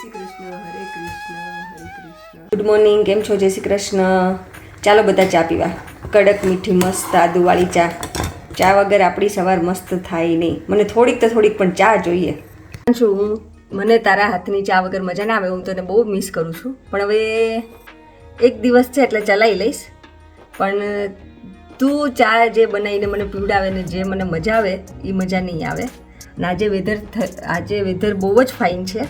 શ્રી કૃષ્ણ. હરે કૃષ્ણ, હરે Krishna. Good morning. કેમ છો? જય શ્રી કૃષ્ણ. ચાલો બધા ચા પીવા. કડક મીઠી મસ્ત આદુવાળી ચા. ચા વગર આપણી સવાર મસ્ત થાય નહીં. મને થોડીક પણ ચા જોઈએ. હું મને તારા હાથની ચા વગર મજા ના આવે. હું તને બહુ મિસ કરું છું. પણ હવે એક દિવસ છે એટલે ચલાવી લઈશ. પણ તું ચા જે બનાવીને મને પીવડાવે ને જે મને મજા આવે એ મજા નહીં આવે. અને આજે વેધર બહુ જ ફાઇન છે.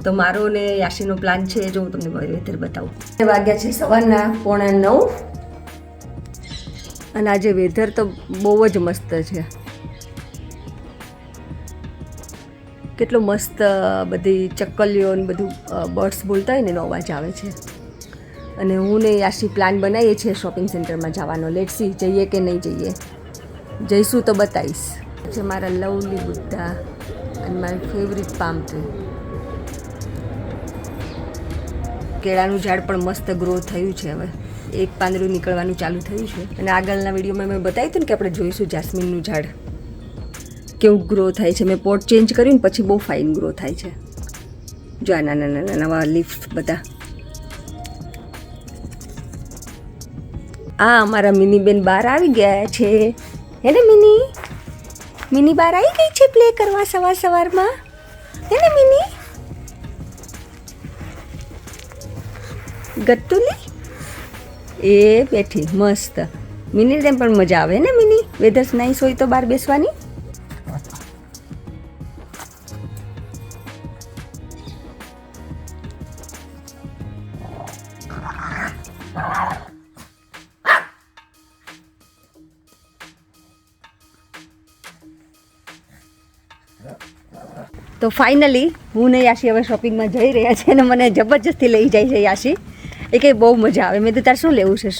તો મારો ને યાશીનો પ્લાન છે જો હું તમને વેધર બતાવું. વાગ્યા છે સવારના 8:45 અને આજે વેધર તો બહુ જ મસ્ત છે. કેટલો મસ્ત બધી ચક્કલીઓ ને બધું બર્ડ્સ બોલતા હોય ને એનો અવાજ આવે છે. અને હું ને યાશી પ્લાન બનાવીએ છીએ શોપિંગ સેન્ટરમાં જવાનો. લેટ્સ સી જઈએ કે નહીં જઈએ. જઈશું તો બતાવીશ. છે મારા લવલી બુદ્ધા અને મારી ફેવરિટ પામ ટ્રી. કેળાનું ઝાડ પણ મસ્ત ગ્રો થયું છે. હવે એક પાંદડું નીકળવાનું ચાલુ થયું છે. અને આગળના વિડીયોમાં મેં બતાવ્યું હતું ને કે આપણે જોઈશું જાસ્મીનનું ઝાડ કેવું ગ્રો થાય છે. મેં પોટ ચેન્જ કર્યું ને પછી બહુ ફાઇન ગ્રો થાય છે. જો આ નાના નવા લીફ બધા. આ અમારા મિની બેન બહાર આવી ગયા છે. હે ને મિની બહાર આવી ગઈ છે પ્લે કરવા સવારમાં. હે ને મિની ગટ્ટુલી એ બેઠી મસ્ત. મિની તેમ પણ મજા આવે ને મિની. વેધર નાઈસ હોય તો બહાર બેસવાની. તો ફાઇનલી હું ને યાશી હવે શોપિંગમાં જઈ રહ્યા છે અને મને જબરજસ્તી લઈ જાય છે યાશી. એ કે બહુ મજા આવે. મેં તો તારે શું લેવું છે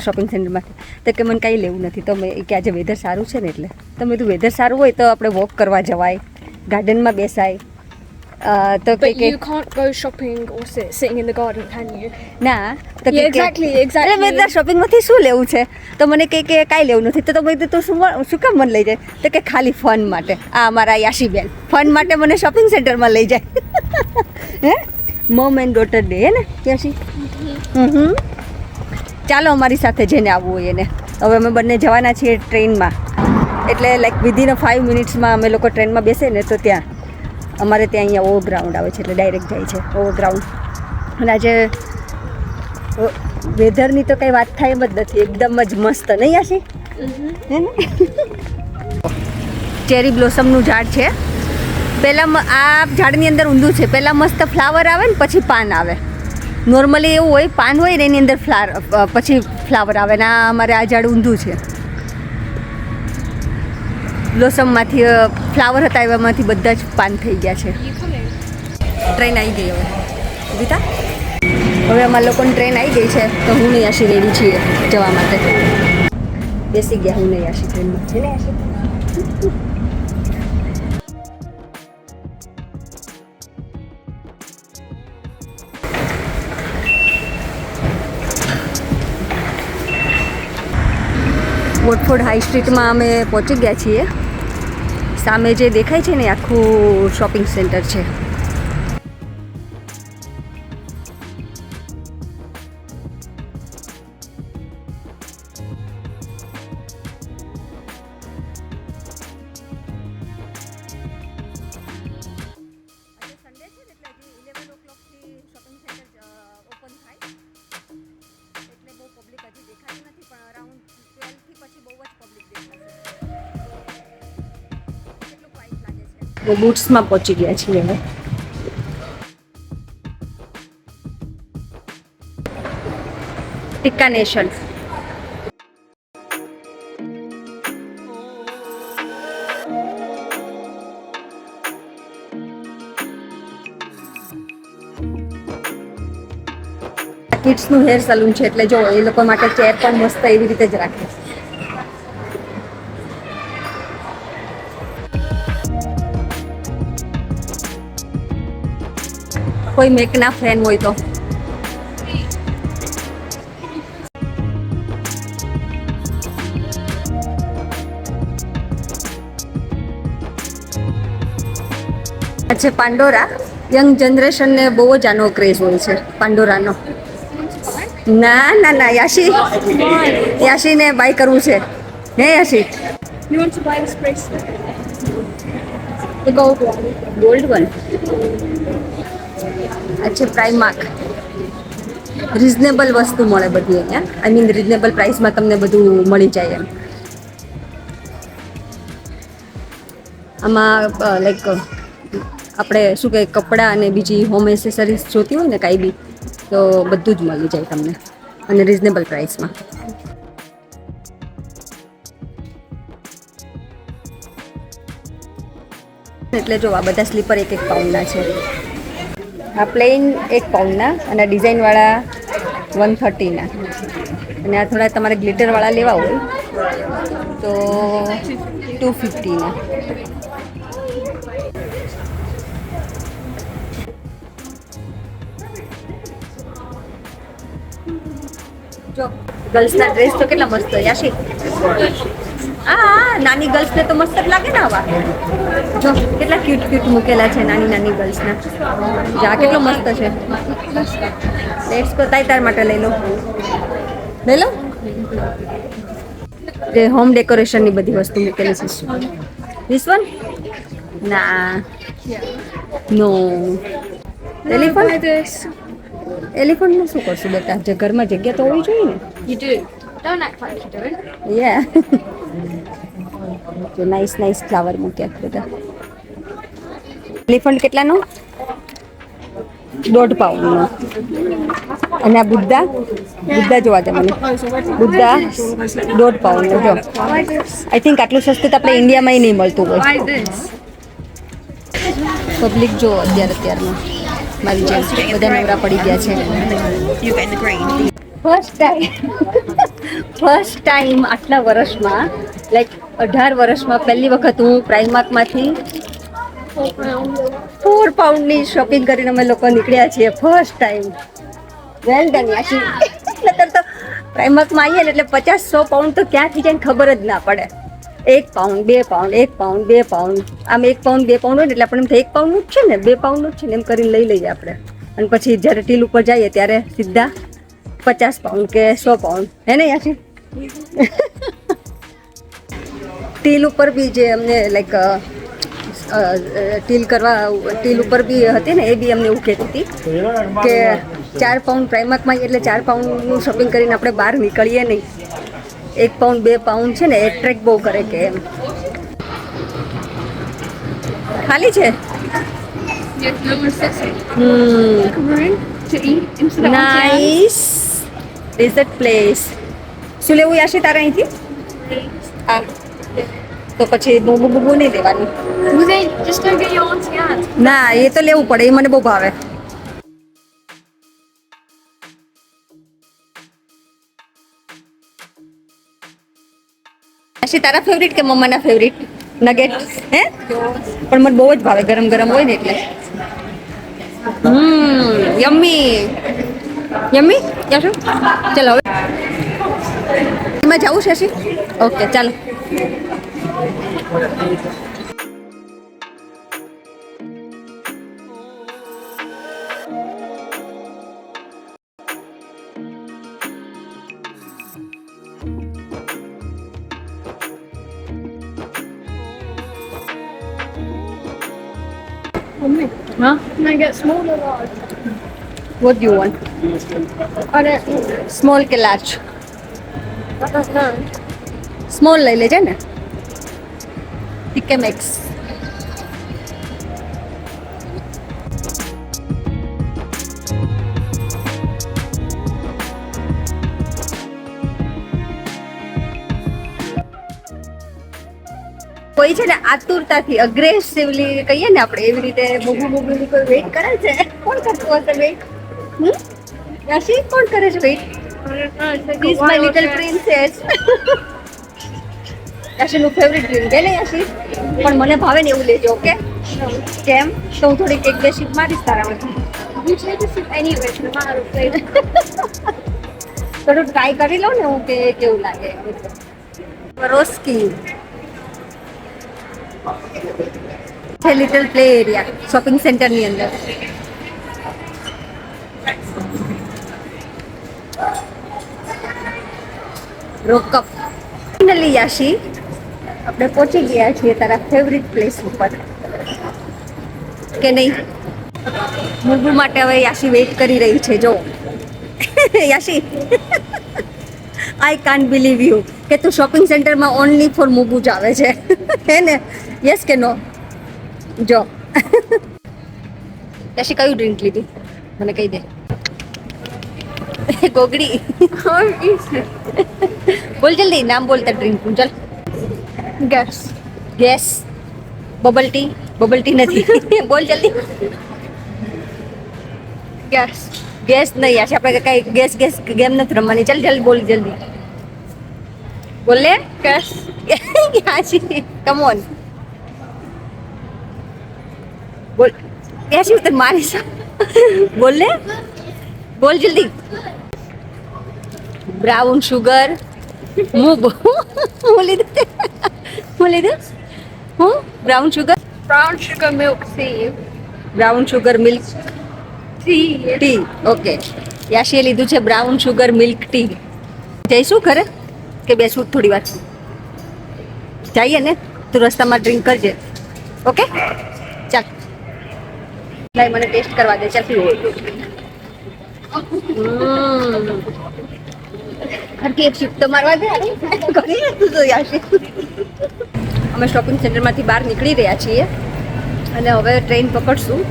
શોપિંગ સેન્ટરમાંથી? તો કે મને કાંઈ લેવું નથી. તો મેં કે આજે વેધર સારું છે ને એટલે તો મેં તું વેધર સારું હોય તો આપણે વોક કરવા જવાય, ગાર્ડનમાં બેસાય. તો But you can't go shopping or sitting in the garden, can you? ના તો Yeah, exactly. અરે મેં તાર શોપિંગમાંથી શું લેવું છે? તો મને કે કાંઈ લેવું નથી. તો મેં તો શું કામ મને લઈ જાય? તો કે ખાલી ફન માટે. આ અમારા યાશીબેન ફન માટે મને શોપિંગ સેન્ટરમાં લઈ જાય. હે મમ એન્ડ ડોટર ડે હે ને યાશી? ચાલો અમારી સાથે જેને આવવું હોય એને. હવે અમે બંને જવાના છીએ ટ્રેનમાં. એટલે લાઈક વિધિન 5 મિનિટ્સમાં અમે લોકો ટ્રેનમાં બેસે ને તો ત્યાં અમારે ત્યાં અહીંયા ઓવર ગ્રાઉન્ડ આવે છે એટલે ડાયરેક્ટ જાય છે ઓવર ગ્રાઉન્ડ. અને આજે વેધરની તો કંઈ વાત થાય એમ જ નથી. એકદમ જ મસ્ત નહીં યાશી? હે ને ચેરી બ્લોસમનું ઝાડ છે. પહેલાં આ ઝાડની અંદર ઊંધું છે. પહેલાં મસ્ત ફ્લાવર આવે ને પછી પાન આવે. નોર્મલી એવું હોય પાન હોય ને એની અંદર પછી ફ્લાવર આવે. ને આ અમારે આ ઝાડ ઊંધું છે. બ્લોસમમાંથી ફ્લાવર હતા એમાંથી બધા જ પાન થઈ ગયા છે. ટ્રેન આવી ગઈ હવે ગીતા. હવે અમારા લોકોની ટ્રેન આવી ગઈ છે તો હું ને યાશી રેડી છીએ જવા માટે. બેસી ગયા હું ને યાશી ટ્રેનમાં. છે ને યાશી? વોટફોર્ડ હાઈ સ્ટ્રીટમાં અમે પહોંચી ગયા છીએ. સામે જે દેખાય છે ને આખું શોપિંગ સેન્ટર છે. બૂટ્સમાં પહોંચી ગયા છીએ હવે. ટીકા નેશન. કિડ્સનું હેર સલૂન છે એટલે જો એ લોકો માટે ચેર પણ મસ્ત એવી રીતે જ રાખે છે. કોઈ મેકના ફેન હોય તો છે પાંડોરા યંગ જનરેશનને બહુ જ આનો ક્રેઝ હોય છે પાંડોરાનો. ના ના ના યાશીને બાય કરવું છે. હે યાશી You want to buy this bracelet? The gold one. Gold one અચ્છા પ્રાઇમાર્ક રિઝનેબલ વસ્તુ મળે બધી અહીંયા. આઈ મીન રિઝનેબલ પ્રાઇસમાં તમને બધું મળી જાય એમ. આમાં લાઈક આપણે શું કહે કપડાં અને બીજી હોમ એસેસરીઝ જોતી હોય ને કાંઈ બી તો બધું જ મળી જાય તમને અને રિઝનેબલ પ્રાઇસમાં. એટલે જો આ બધા સ્લીપર 1-1 પાઉન્ડના છે. આ પ્લેન 1 પાઉન્ડના અને ડિઝાઇનવાળા 130ના અને આ થોડા તમારે ગ્લિટરવાળા લેવા હોય તો 250ના. જો ગર્લ્સના ડ્રેસ તો કેટલા મસ્ત હોય યાશી. હા નાની ગર્લ્સને તો મસ્ત જ લાગે ને આવા. જો કેટલા ક્યુટ મૂકેલા છે નાની નાની ગર્લ્સના. જા કેટલો મસ્ત છે. લેટ્સ ગો તાર માટે લઈ લો જે હોમ ડેકોરેશનની બધી વસ્તુ મૂકેલી છે. ધીસ વન ના નો એલિફન્ટ. એલિફન્ટનું શું કરશું બેટા? જે ઘરમાં જગ્યા તો હોવી જોઈએ ને. You do. Don't act like you don't. યા જો નાઈસ ફ્લાવર મૂક્યા બધા. એલિફન્ટ કેટલાનો? 1.5 પાઉન્ડનો. અને આ બુદ્ધા જોવા દે મને. બુદ્ધા 1.5 પાઉન્ડનો. જો આઈ થિંક આટલું સસ્તું તો આપણે ઇન્ડિયામાં નહીં મળતું હોય. પબ્લિક જો અત્યારમાં મારી જેમ બધા નવરા પડી ગયા છે. ફર્સ્ટ ટાઈમ આટલા વર્ષમાં લાઈક 18 વર્ષમાં પહેલી વખત હું પ્રાઇમાર્કમાંથી 4 પાઉન્ડની શોપિંગ કરીને અમે લોકો નીકળ્યા છીએ. First time. Well done Yashi. નતર તો પ્રાઇમાર્કમાં આવીએ ને એટલે 50-100 પાઉન્ડ તો ક્યાંથી જાય ખબર જ ના પડે. 1 પાઉન્ડ 2 પાઉન્ડ 1 પાઉન્ડ 2 પાઉન્ડ આમ 1 પાઉન્ડ 2 પાઉન્ડ હોય ને એટલે આપણે એમ થાય 1 પાઉન્ડનું જ છે ને 2 પાઉન્ડનું જ છે ને એમ કરીને લઈ લઈએ આપણે. અને પછી જ્યારે ટીલ ઉપર જઈએ ત્યારે સીધા 50 પાઉન્ડ કે 100 પાઉન્ડ હે ને યાશી. ટીલ ઉપર બી જે અમને લાઈક ટીલ ઉપર બી હતી ને એ બી અમને એવું કહેતી હતી કે 4 પાઉન્ડ પ્રાઇમાર્કમાં એટલે 4 પાઉન્ડનું શોપિંગ કરીને આપણે બહાર નીકળીએ નહીં. 1 પાઉન્ડ 2 પાઉન્ડ છે ને એટ્રેક્ટ બહુ કરે કે એમ. ખાલી છે. Room to eat into the nice dessert place. શું લેવું યાશી તારે અહીંથી? આ તો પછી બૂબુ નહીં દેવાનું. Just go get your auntie Anne. ના એ તો લેવું પડે. એ મને બહુ ભાવે. યાશી તારા ફેવરિટ કે મમ્માના ફેવરિટ નગેટ? હે પણ મને બહુ જ ભાવે. ગરમ ગરમ હોય ને એટલે. યમ્મી યાશુ. ચલો હવે એમાં જવું છે યાશી? ઓકે ચાલો. હા Can I get small or large? What do you want? I don't know. Small કે લાર્જ? I don't know. સ્મોલ લઈ લેજે ને. TK Maxx. કોઈ છે ને આતુરતાથી અગ્રેસિવલી કહીએ ને આપણે એવી રીતે મોગુની કોઈ વેઇટ કરે છે. કોણ કરતું હશે વેઇટ? યાશી કોણ કરે છે weight? I don't know. It's like a He's my wild little guess. princess. યાશીનું ફેવરિટ ડ્રિંક છે ને યાશી? પણ મને ભાવે ને એવું લેજો. ઓકે કેમ? તો હું થોડીક 1-2 ship મારીશ તારામાંથી. You take a sip anyway, no matter the flavour. થોડું ટ્રાય કરી લઉં ને હું કે કેવું લાગે. રોસ્કી છે લિટલ પ્લે એરિયા શોપિંગ સેન્ટરની અંદર. રોકઅપ ફાઇનલી યાશી આપણે પહોંચી ગયા છીએ તારા ફેવરિટ પ્લેસ ઉપર કે નહીં? મુગુ માટે હવે યાશી વેઇટ કરી રહી છે. જો યાશી આઈ કાન્ટ બિલીવ યુ કે તું શોપિંગ સેન્ટરમાં ઓનલી ફોર મુગુ જ આવે છે હે ને? યસ કે નો? જો યાશી કયું ડ્રિંક લીધી મને કહી દે. ગોગડી બોલ જલ્દી નામ બોલતા ડ્રિંક નું. ચાલ Guess. ગેસ બબલ ટી નથી બોલ જલ્દી. Guess. ગેસ નહીં યાર આપણે કઈ ગેસ ગેમ નથી રમવાની. ચાલ જલ્દી બોલ જલ્દી બોલ લે. Guess. યાશી કમ ઓન બોલ. યાશી ઉતર મારી બોલ લે બોલ જલ્દી. બ્રાઉન શુગર હું લીધું હું brown sugar Brown sugar milk tea. Brown sugar milk Tea. Tea. Okay યાશીએ લીધું છે બ્રાઉન શુગર મિલ્ક ટી. જઈશું ઘરે કે બેસવું થોડી વાર? જઈએ ને. તું રસ્તામાં ડ્રિંક કરજે. ઓકે ચાલ લાઈ મને ટેસ્ટ કરવા દે. ચાલ હરકી એક શિફ્ટ તો મારવા દે. કરી તું તો યાશી. અમે શોપિંગ સેન્ટરમાંથી બહાર નીકળી રહ્યા છીએ અને હવે ટ્રેન પકડશું.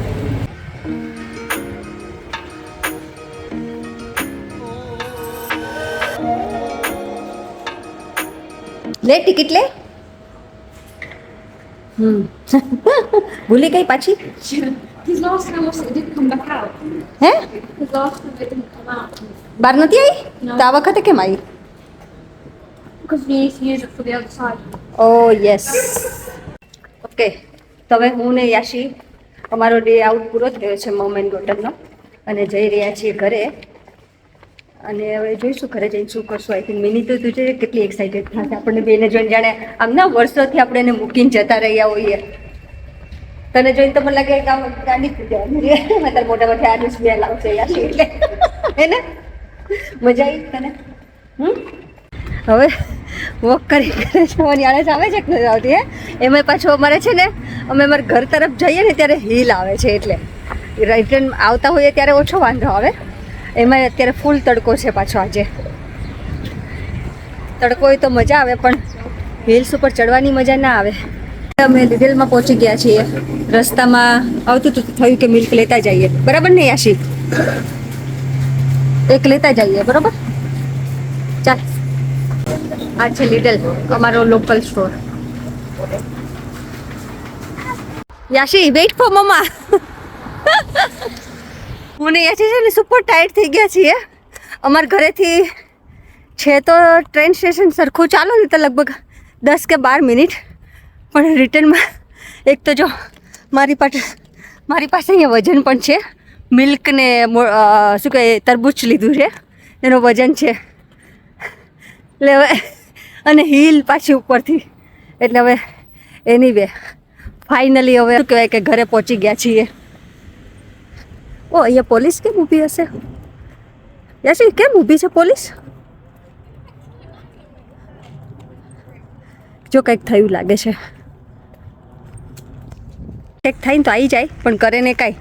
લે ટિકિટ લે. ભૂલી ગઈ પાછી. His last time was it didn't come back out. હે His last time it didn't come out. બહાર નથી આવી? તો આ વખતે કેમ આવી? Because we need to use it for the other side. O yes. Okay તો હવે હું ને યાશી અમારો ડે આઉટ પૂરો થયો છે મમ એન્ડ ડોટરનો અને જઈ રહ્યા છીએ ઘરે. અને હવે જોઈશું ઘરે જઈને શું કરશું. આઈ થિંક મિની તો તું છે કેટલી એક્સાઇટેડ થશે આપણને બેને જોઈને. જાણે આમ ના વર્ષોથી આપણે એને મૂકીને જતા રહ્યા હોઈએ. તને જોઈને તો મને લાગે કે આમ ગાંડી થઈ જવાની. તારા મોટામાંથી આનું સ્મેલ આવશે યાશી એટલે હે ને? મજા આવી તને? હવે વોક કરી જવાની આળસ આવે છે કે નથી આવતી? હે એમાં પાછું અમારે છે ને અમે અમારા ઘર તરફ જઈએ ને ત્યારે હિલ આવે છે એટલે રિટર્ન આવતા હોઈએ ત્યારે ઓછો વાંધો આવે. એમાં અત્યારે ફૂલ તડકો છે પાછો. આજે તડકો હોય તો મજા આવે પણ હિલ્સ ઉપર ચડવાની મજા ના આવે. અમે લિડલમાં પહોંચી ગયા છીએ. રસ્તામાં આવતું તો થયું કે મિલ્ક લેતા જઈએ. બરાબર ને યાશી? એક લેતા જઈએ બરાબર. ચાલ આ છે લિડલ અમારો લોકલ સ્ટોર. યાશી વેઇટ ફોર મમ્મા. હું ને યાશી છે ને સુપર ટાયર્ડ થઈ ગયા છીએ. અમારા ઘરેથી છે તો ટ્રેન સ્ટેશન સરખું ચાલો ને તો લગભગ 10 કે 12 મિનિટ. પણ રિટર્નમાં એક તો જો મારી પાસે અહીંયા વજન પણ છે. મિલ્ક ને શું કહે તરબૂચ લીધું છે એનું વજન છે એટલે હવે અને હિલ પાછી ઉપરથી એટલે હવે એની વે ફાઇનલી હવે શું કહેવાય કે ઘરે પહોંચી ગયા છીએ. ઓ અહીંયા પોલીસ કેમ ઊભી હશે? યાશી કેમ ઊભી છે પોલીસ? જો કંઈક થયું લાગે છે. કંઈક થઈને તો આવી જાય પણ કરે ને કાંઈ.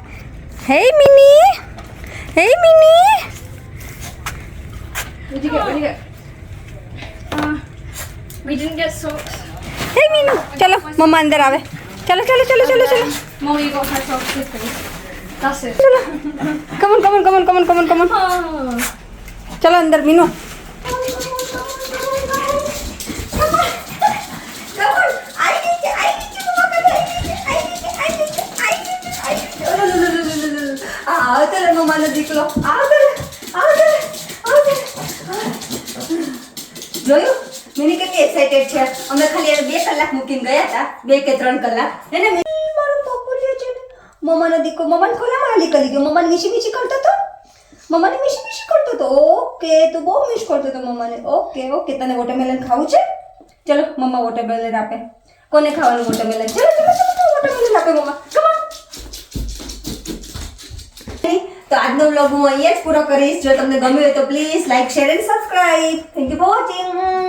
હે mini What did you get? We didn't get socks. હે મિની ચલો મમ્મા અંદર આવે. ચલો Mommy got her socks with me. That's it. Come on ચલો અંદર મીનુ. મમ્માનો દીકલો જોયું મિની કેટલી એક્સાઇટેડ છે. અમે ખાલી 2 કલાક મૂકીને ગયા હતા 2 કે 3 કલાક એને મારો પપ્પુ જે છે મમ્માનો દીકરો મમ્માને ખોલામાં હાલી કરી ગયો. મમ્માને મીશી કરતો હતો. ઓકે તો બહુ મિસ કરતો હતો મમ્માને. ઓકે તને વોટરમેલન ખાવું છે? ચલો મમ્મા વોટરમેલન આપે. કોને ખાવાનું વોટરમેલન? ચલો વોટરમેલન નથી આપે મમ્મા. Come on. તો આજનો વ્લોગ હું અહીંયા જ પૂરો કરીશ. જો તમને ગમ્યો હોય તો please like share and subscribe. Thank you for watching.